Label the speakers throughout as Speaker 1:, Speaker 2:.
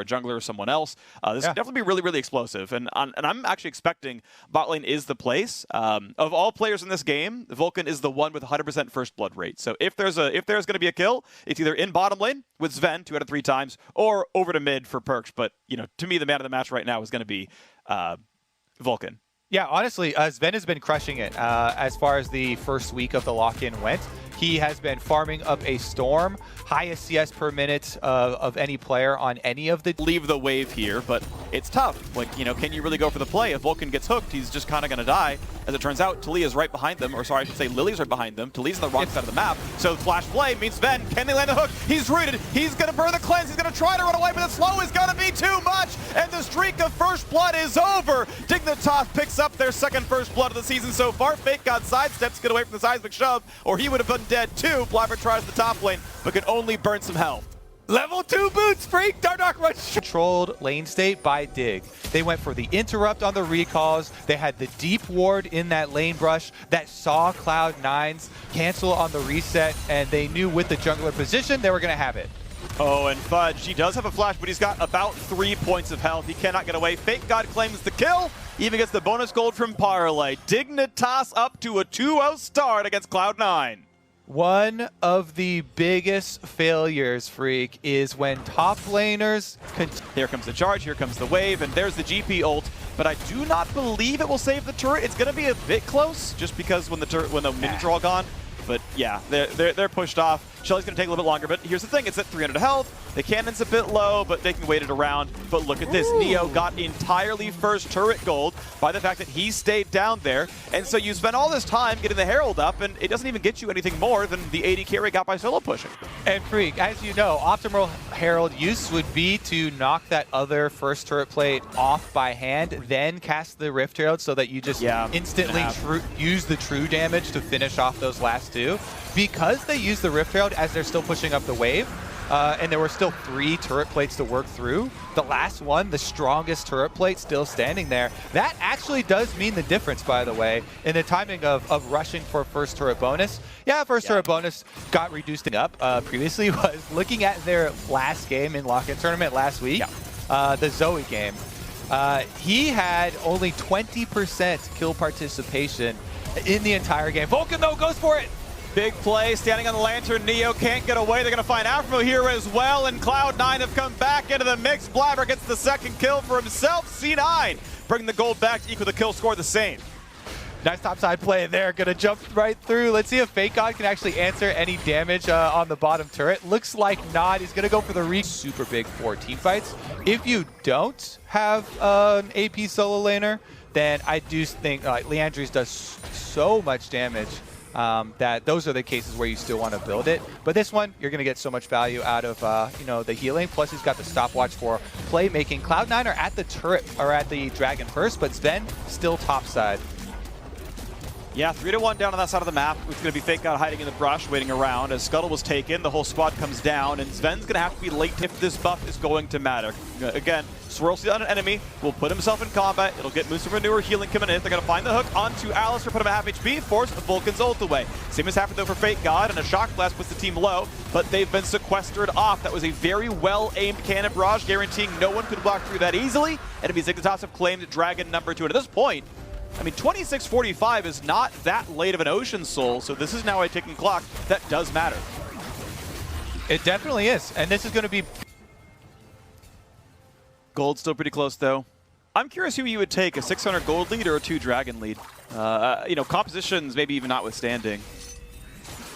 Speaker 1: a jungler or someone else. This could definitely be really, really explosive. And I'm actually expecting bot lane is the place. Of all players in this game, Vulcan is the one with 100% first blood rate. So if there's going to be a kill, it's either in bottom lane with Sven 2 out of 3 times, or over to mid for Perks. But to me, the man of the match right now is going to be Vulcan.
Speaker 2: Yeah, honestly, Sven has been crushing it as far as the first week of the lock-in went. He has been farming up a storm, highest CS per minute of any player on any of the...
Speaker 1: Leave the wave here, but it's tough. Like, can you really go for the play? If Vulcan gets hooked, he's just kind of going to die. As it turns out, Talia's right behind them, or sorry, I should say Lily's right behind them. Talia's on the wrong side of the map. So flash play means Sven. Can they land the hook? He's rooted. He's going to burn the cleanse. He's going to try to run away, but the slow is going to be too much. And the streak of first blood is over. Dignitas picks up their second first blood of the season so far. Fake God sidesteps, get away from the seismic shove, or he would have been dead too. Blabber tries the top lane, but can only burn some health.
Speaker 2: Level 2 boots, freak! Dardoch runs. Controlled lane state by Dig. They went for the interrupt on the recalls. They had the deep ward in that lane brush that saw Cloud9's cancel on the reset, and they knew with the jungler position they were going to have it.
Speaker 1: Oh, and Fudge, he does have a flash, but he's got about 3 points of health. He cannot get away. Fake God claims the kill. Even gets the bonus gold from Parlay. Dignitas up to a 2-0 start against Cloud9.
Speaker 2: One of the biggest failures, Freak, is when top laners...
Speaker 1: Here comes the charge, here comes the wave, and there's the GP ult. But I do not believe it will save the turret. It's going to be a bit close, just because when the minions are all gone. But yeah, they're pushed off. Shelly's going to take a little bit longer, but here's the thing. It's at 300 health. The cannon's a bit low, but they can wait it around. But look at this. Neo got entirely first turret gold by the fact that he stayed down there. And so you spend all this time getting the Herald up, and it doesn't even get you anything more than the 80 carry got by solo pushing.
Speaker 2: And Freak, as you know, optimal Herald use would be to knock that other first turret plate off by hand, then cast the Rift Herald so that you just instantly use the true damage to finish off those last two. Because they use the Rift Herald as they're still pushing up the wave, and there were still 3 turret plates to work through, the last one, the strongest turret plate still standing there, that actually does mean the difference, by the way, in the timing of rushing for first turret bonus. Yeah, first turret bonus got reduced up previously. Was looking at their last game in lock-in tournament last week, the Zoe game. He had only 20% kill participation in the entire game. Vulcan, though, goes for it.
Speaker 1: Big play, standing on the lantern. Neo can't get away. They're going to find Afro here as well, and Cloud9 have come back into the mix. Blabber gets the second kill for himself. C9 bring the gold back to equal the kill score the same.
Speaker 2: Nice topside play there. Going to jump right through. Let's see if Fake God can actually answer any damage on the bottom turret. Looks like not. He's going to go for the super big for team fights. If you don't have an AP solo laner, then I do think Leandries does so much damage that those are the cases where you still want to build it. But this one, you're going to get so much value out of the healing. Plus, he's got the stopwatch for playmaking. Cloud9 are at the turret, or at the dragon first, but Sven still topside.
Speaker 1: Yeah, 3-1 down on that side of the map. It's going to be Fake God hiding in the brush, waiting around. As Scuttle was taken, the whole squad comes down, and Sven's going to have to be late if this buff is going to matter. Again, Swirl Seal on an enemy, will put himself in combat. It'll get Moose Manure healing coming in. They're going to find the hook onto Alistair, put him at half HP, force Vulcan's ult away. Same as happened though for Fake God, and a Shock Blast puts the team low, but they've been sequestered off. That was a very well-aimed cannon barrage, guaranteeing no one could block through that easily. Enemies Dignitas have claimed Dragon number 2, and at this point, I mean, 26:45 is not that late of an Ocean Soul, so this is now a ticking clock that does matter.
Speaker 2: It definitely is, and this is going to be...
Speaker 1: Gold's still pretty close, though. I'm curious who you would take, a 600 gold lead or a 2 dragon lead. Compositions maybe even notwithstanding.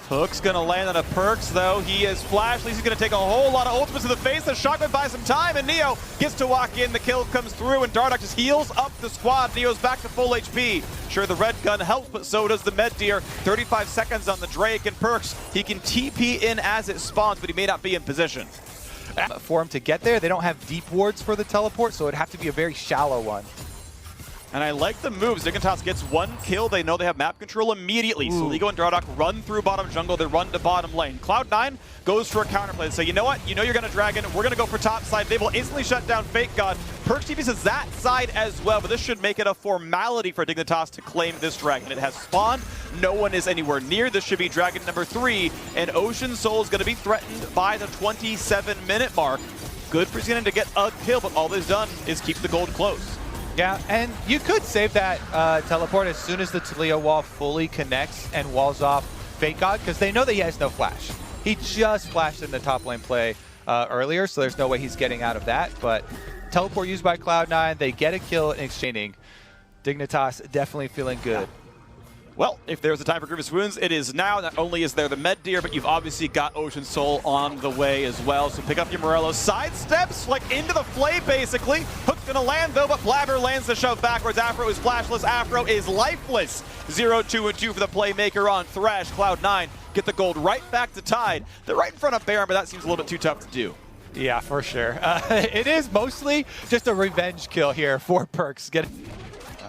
Speaker 1: Hook's going to land on a Perks, though. He is flash. He's going to take a whole lot of ultimates to the face. The shotgun buys some time, and Neo gets to walk in. The kill comes through, and Dardoch just heals up the squad. Neo's back to full HP. Sure, the red gun helps, but so does the med deer. 35 seconds on the Drake, and Perks, he can TP in as it spawns, but he may not be in position.
Speaker 2: For him to get there, they don't have deep wards for the teleport, so it'd have to be a very shallow one.
Speaker 1: And I like the moves. Dignitas gets 1 kill. They know they have map control immediately. So Ligo and Dardoch run through bottom jungle. They run to bottom lane. Cloud9 goes for a counterplay. They say, you know what? You know you're going to Dragon. We're going to go for top side. They will instantly shut down Fake God. Perks TPs is that side as well, but this should make it a formality for Dignitas to claim this Dragon. It has spawned. No one is anywhere near. This should be Dragon number 3, and Ocean Soul is going to be threatened by the 27-minute mark. good for Xenon to get a kill, but all they've done is keep the gold close.
Speaker 2: Yeah, and you could save that teleport as soon as the Taliyah wall fully connects and walls off Fake God, because they know that he has no flash. He just flashed in the top lane play earlier, so there's no way he's getting out of that. But teleport used by Cloud9, they get a kill in exchanging. Dignitas definitely feeling good.
Speaker 1: Well, if there's a time for Grievous Wounds, it is now. Not only is there the Med Deer, but you've obviously got Ocean Soul on the way as well. So pick up your Morello. Sidesteps, like into the flay, basically. Hook's gonna land though, but Blabber lands the shove backwards. Afro is flashless. Afro is lifeless. 0-2 and 2 for the playmaker on Thresh. Cloud9 get the gold right back to Tide. They're right in front of Baron, but that seems a little bit too tough to do.
Speaker 2: Yeah, for sure. It is mostly just a revenge kill here for Perkz.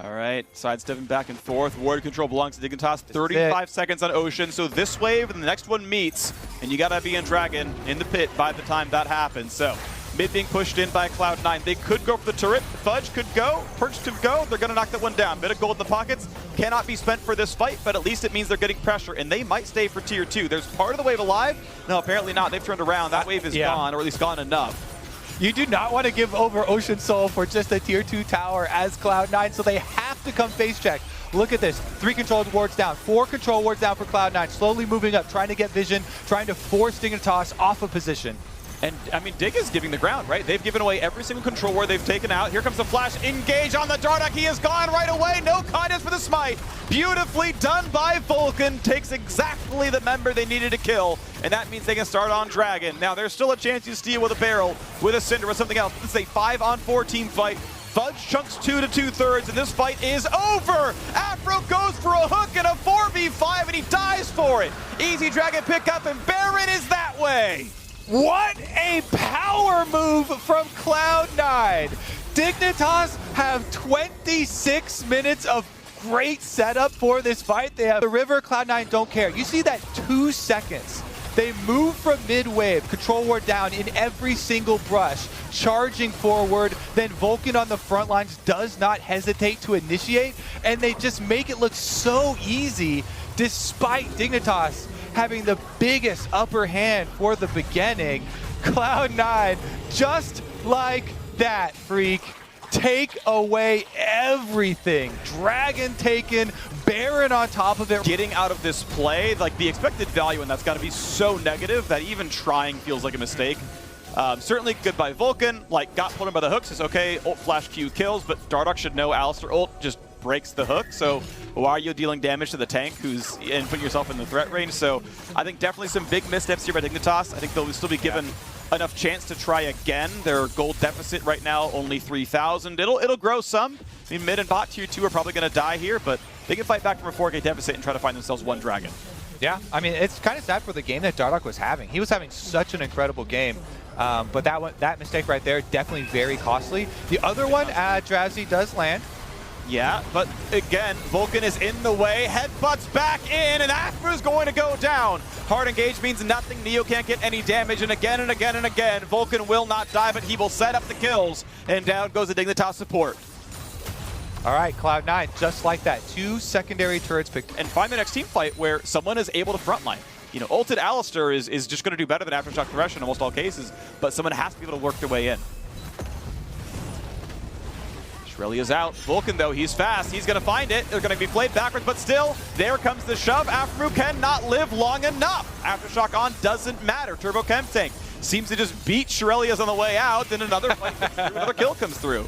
Speaker 1: All right, sidestepping back and forth. Ward control belongs to Dignitas. 35 seconds on Ocean, so this wave and the next one meets, and you gotta be in Dragon in the pit by the time that happens. So mid being pushed in by Cloud9. They could go for the turret. Fudge could go. Perkz could go. They're gonna knock that one down. Bit of gold in the pockets. Cannot be spent for this fight, but at least it means they're getting pressure, and they might stay for tier 2. There's part of the wave alive. No, apparently not. They've turned around. That wave is gone, or at least gone enough.
Speaker 2: You do not want to give over Ocean Soul for just a tier 2 tower as Cloud9, so they have to come face check. Look at this. 3 controlled wards down, 4 control wards down for Cloud9, slowly moving up, trying to get vision, trying to force Dignitas off of position.
Speaker 1: And, I mean, Dig is giving the ground, right? They've given away every single control ward they've taken out. Here comes the flash. Engage on the Dardoch. He is gone right away. No kindness for the smite. Beautifully done by Vulcan. Takes exactly the member they needed to kill. And that means they can start on Dragon. Now, there's still a chance you steal with a barrel, with a Cinder, with something else. This is a 5-on-4 team fight. Fudge chunks 2 to 2/3, and this fight is over! Afro goes for a hook and a 4v5, and he dies for it! Easy Dragon pickup, and Baron is that way!
Speaker 2: What a power move from Cloud9! Dignitas have 26 minutes of great setup for this fight. They have the river. Cloud9 don't care. You see that 2 seconds. They move from mid-wave, control ward down in every single brush, charging forward, then Vulcan on the front lines does not hesitate to initiate, and they just make it look so easy despite Dignitas having the biggest upper hand for the beginning. Cloud9, just like that, Freak, take away everything. Dragon taken, Baron on top of it.
Speaker 1: Getting out of this play, like the expected value in that's got to be so negative that even trying feels like a mistake. Certainly good by Vulcan, like got pulled in by the hooks, is okay, ult flash Q kills, but Dardoch should know Alistar ult just breaks the hook, so why are you dealing damage to the tank who's and putting yourself in the threat range? So I think definitely some big missteps here by Dignitas. I think they'll still be given enough chance to try again. Their gold deficit right now, only 3,000. It'll grow some. I mean, mid and bot tier 2 are probably going to die here, but they can fight back from a 4K deficit and try to find themselves one dragon.
Speaker 2: Yeah, I mean, it's kind of sad for the game that Dardoch was having. He was having such an incredible game, but that mistake right there, definitely very costly. The other one, Drowsy does land.
Speaker 1: Yeah, but again, Vulcan is in the way, headbutts back in, and Afro's going to go down. Hard engage means nothing, Neo can't get any damage, and again and again and again, Vulcan will not die, but he will set up the kills, and down goes the Dignitas support.
Speaker 2: All right, Cloud9, just like that, 2 secondary turrets picked.
Speaker 1: And find the next team fight where someone is able to frontline. You know, ulted Alistar is just going to do better than Aftershock Thresh in almost all cases, but someone has to be able to work their way in. Shirelia's out. Vulcan, though, he's fast. He's going to find it. They're going to be played backwards, but still, there comes the shove. Aphromoo cannot live long enough. Aftershock on doesn't matter. Turbo Chem Tank seems to just beat Shirelia's on the way out, then another fight comes through, another kill comes through.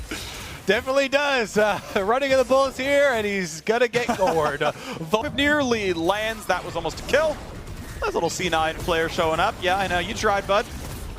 Speaker 2: Definitely does. Running of the Bulls here, and he's going to get gored.
Speaker 1: Vulcan nearly lands. That was almost a kill. There's a little C9 player showing up. Yeah, I know. You tried, bud.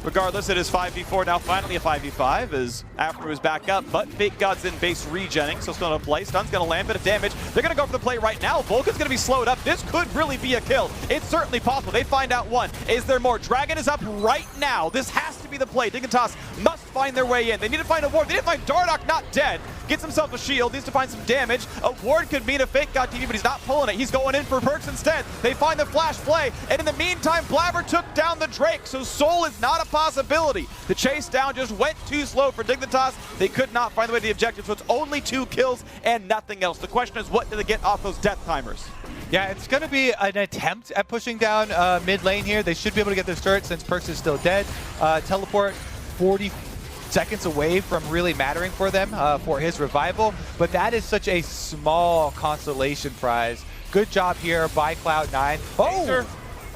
Speaker 1: Regardless, it is 5v4, now finally a 5v5 as Afro is back up, but Fake God's in base regenning, so still in play. Stun's going to land, bit of damage. They're going to go for the play right now. Vulcan's going to be slowed up. This could really be a kill. It's certainly possible. They find out one. Is there more? Dragon is up right now. This has to be the play. Dignitas must find their way in. They need to find a ward. They need to find Dardoch not dead. Gets himself a shield, needs to find some damage. A ward could mean a Fake God TV, but he's not pulling it. He's going in for Perkz instead. They find the flash play, and in the meantime, Blabber took down the Drake, so Soul is not a possibility. The chase down just went too slow for Dignitas. They could not find the way to the objective, so it's only 2 kills and nothing else. The question is, what do they get off those death timers?
Speaker 2: Yeah, it's going to be an attempt at pushing down mid lane here. They should be able to get this turret since Perkz is still dead. Teleport, seconds away from really mattering for them for his revival, but that is such a small consolation prize. Good job here by Cloud9.
Speaker 1: Oh!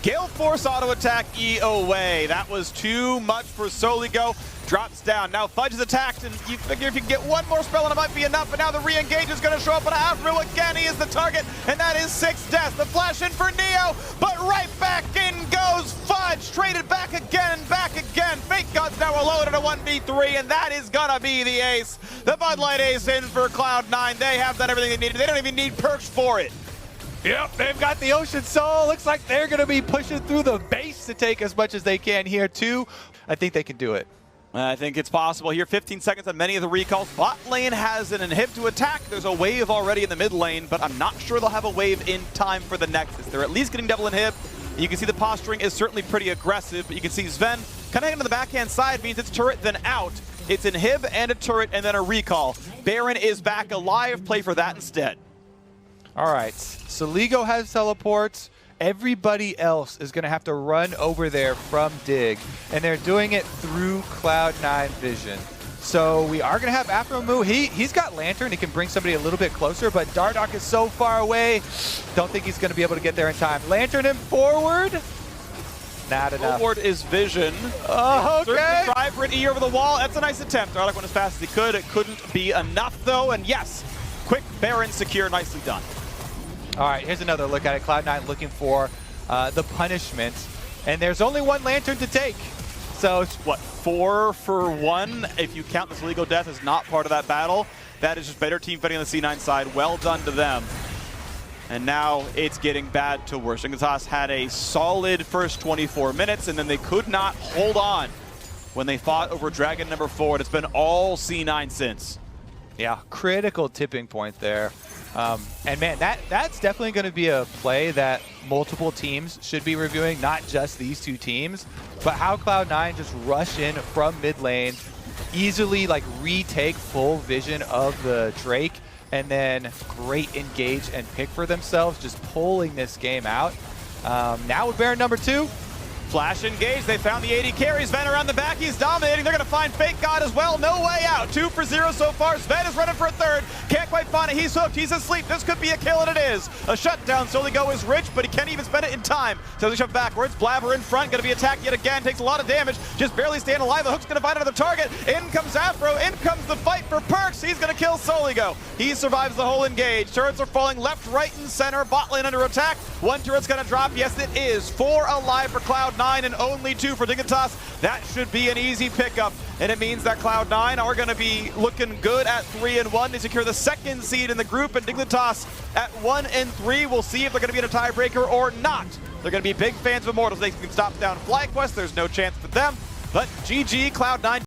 Speaker 1: Gale Force auto attack E away. That was too much for Soligo. Drops down. Now Fudge is attacked, and you figure if you can get one more spell and it might be enough, but now the re-engage is going to show up on Avril again. He is the target, and that is 6 deaths. The flash in for Neo, but right back in goes Fudge. Traded back again and back again. Fake God's now alone in a 1v3, and that is going to be the ace. The Bud Light ace in for Cloud9. They have done everything they needed. They don't even need perks for it.
Speaker 2: Yep, they've got the Ocean Soul. Looks like they're going to be pushing through the base to take as much as they can here, too. I think they can do it.
Speaker 1: I think it's possible here. 15 seconds on many of the recalls. Bot lane has an inhib to attack. There's a wave already in the mid lane, but I'm not sure they'll have a wave in time for the Nexus. They're at least getting double inhib. You can see the posturing is certainly pretty aggressive, but you can see Sven kind of into the backhand side means it's turret then out. It's inhib and a turret and then a recall. Baron is back alive. Play for that instead.
Speaker 2: All right, Soligo has teleports. Everybody else is going to have to run over there from Dig, and they're doing it through Cloud9 vision. So we are going to have Afromu. He's got Lantern. He can bring somebody a little bit closer, but Dardoch is so far away. Don't think he's going to be able to get there in time. Lantern him forward. Not enough.
Speaker 1: Forward is vision.
Speaker 2: Oh, okay.
Speaker 1: Try for an E over the wall. That's a nice attempt. Dardoch went as fast as he could. It couldn't be enough, though, and yes, quick Baron secure. Nicely done.
Speaker 2: All right, here's another look at it. Cloud9 looking for the punishment, and there's only one Lantern to take. So
Speaker 1: it's what, 4 for 1? If you count this Soligo death as not part of that battle, that is just better team fighting on the C9 side. Well done to them. And now it's getting bad to worse. Dignitas had a solid first 24 minutes, and then they could not hold on when they fought over Dragon number 4, and it's been all C9 since.
Speaker 2: Yeah, critical tipping point there. And man, that's definitely going to be a play that multiple teams should be reviewing, not just these two teams, but how Cloud9 just rush in from mid lane, easily like retake full vision of the Drake, and then great engage and pick for themselves, just pulling this game out. Now with Baron number 2.
Speaker 1: Flash engage, they found the AD carry. Sven around the back, he's dominating. They're going to find Fake God as well. No way out. 2 for 0 so far. Sven is running for a third. Can't quite find it. He's hooked. He's asleep. This could be a kill, and it is. A shutdown. Soligo is rich, but he can't even spend it in time. So they shove backwards. Blabber in front. Going to be attacked yet again. Takes a lot of damage. Just barely staying alive. The hook's going to find another target. In comes Afro. In comes the fight for perks. He's going to kill Soligo. He survives the whole engage. Turrets are falling left, right, and center. Bot lane under attack. One turret's going to drop. Yes, it is. 4 alive for Cloud9 and only 2 for Dignitas. That should be an easy pickup, and it means that Cloud9 are going to be looking good at 3-1. They secure the 2nd seed in the group, and Dignitas at 1-3. We'll see if they're going to be in a tiebreaker or not. They're going to be big fans of Immortals. They can stop down FlyQuest. There's no chance for them, but GG, Cloud9.